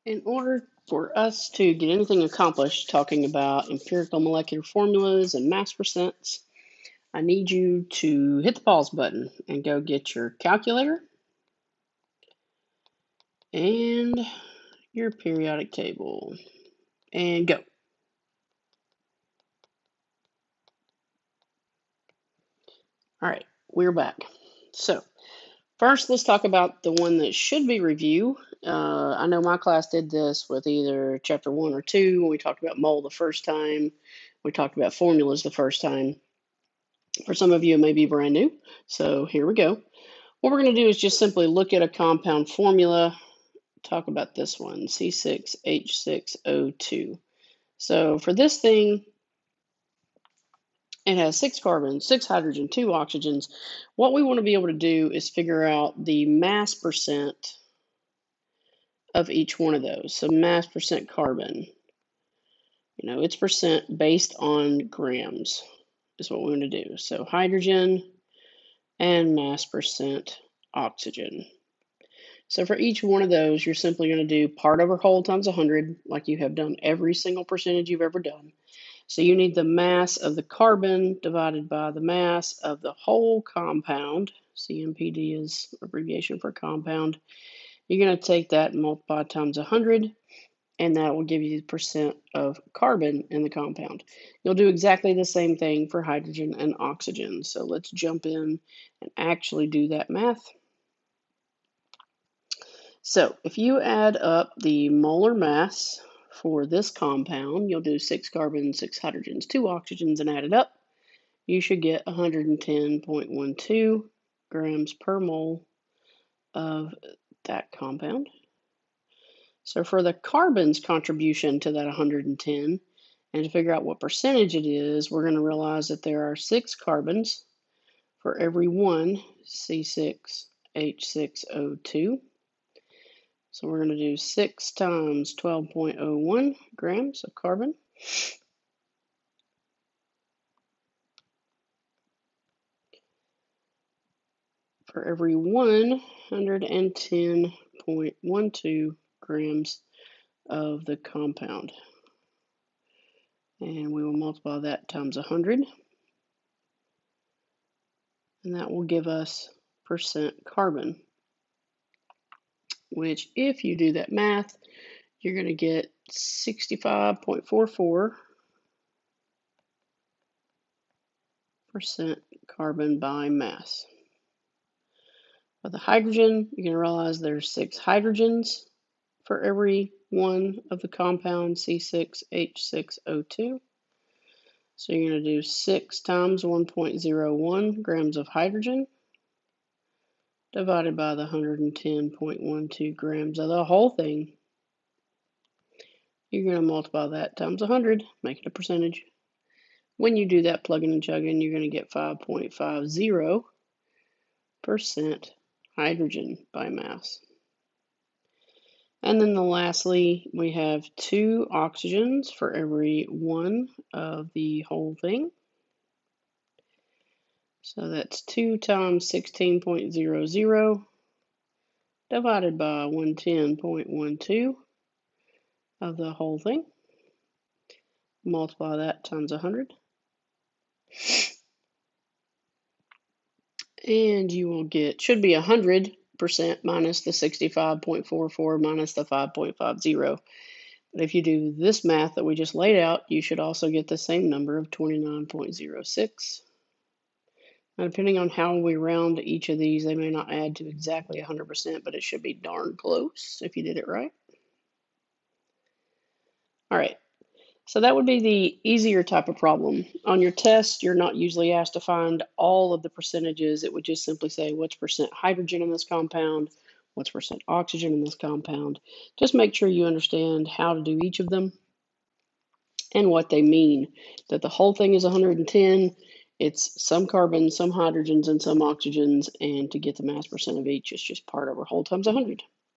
In order for us to get anything accomplished talking about empirical molecular formulas and mass percents, I need you to hit the pause button and go get your calculator and your periodic table and go. All right, we're back. So first, let's talk about the one that should be review. I know my class did this with either chapter 1 or 2 when we talked about mole the first time. We talked about formulas the first time. For some of you, it may be brand new. So here we go. What we're going to do is just simply look at a compound formula, talk about this one, C6H6O2. So for this thing, it has 6 carbons, 6 hydrogen, 2 oxygens. What we want to be able to do is figure out the mass percent of each one of those. So mass percent carbon, it's percent based on grams is what we want to do. So hydrogen and mass percent oxygen. So for each one of those, you're simply going to do part over whole times 100, like you have done every single percentage you've ever done. So you need the mass of the carbon divided by the mass of the whole compound. CMPD is abbreviation for compound. You're going to take that and multiply times 100, and that will give you the percent of carbon in the compound. You'll do exactly the same thing for hydrogen and oxygen. So let's jump in and actually do that math. So if you add up the molar mass for this compound, you'll do 6 carbons, 6 hydrogens, 2 oxygens, and add it up. You should get 110.12 grams per mole of that compound. So for the carbon's contribution to that 110, and to figure out what percentage it is, we're going to realize that there are 6 carbons for every one C6H6O2. So we're going to do 6 times 12.01 grams of carbon. For every 110.12 grams of the compound. And we will multiply that times 100. And that will give us percent carbon, which if you do that math, you're going to get 65.44% carbon by mass. For the hydrogen, you're going to realize there's 6 hydrogens for every one of the compound C6H6O2. So you're going to do 6 times 1.01 grams of hydrogen divided by the 110.12 grams of the whole thing. You're going to multiply that times 100, make it a percentage. When you do that plugging and chugging, you're going to get 5.50% hydrogen by mass. And then lastly, we have 2 oxygens for every one of the whole thing. So that's 2 times 16.00 divided by 110.12 of the whole thing. Multiply that times 100. And you will get, should be 100% minus the 65.44 minus the 5.50. But if you do this math that we just laid out, you should also get the same number of 29.06. Now, depending on how we round each of these, they may not add to exactly 100%, but it should be darn close if you did it right. All right, so that would be the easier type of problem. On your test, you're not usually asked to find all of the percentages. It would just simply say what's percent hydrogen in this compound, what's percent oxygen in this compound. Just make sure you understand how to do each of them and what they mean. That the whole thing is 110. It's some carbon, some hydrogens, and some oxygens, and to get the mass percent of each, it's just part over whole times 100.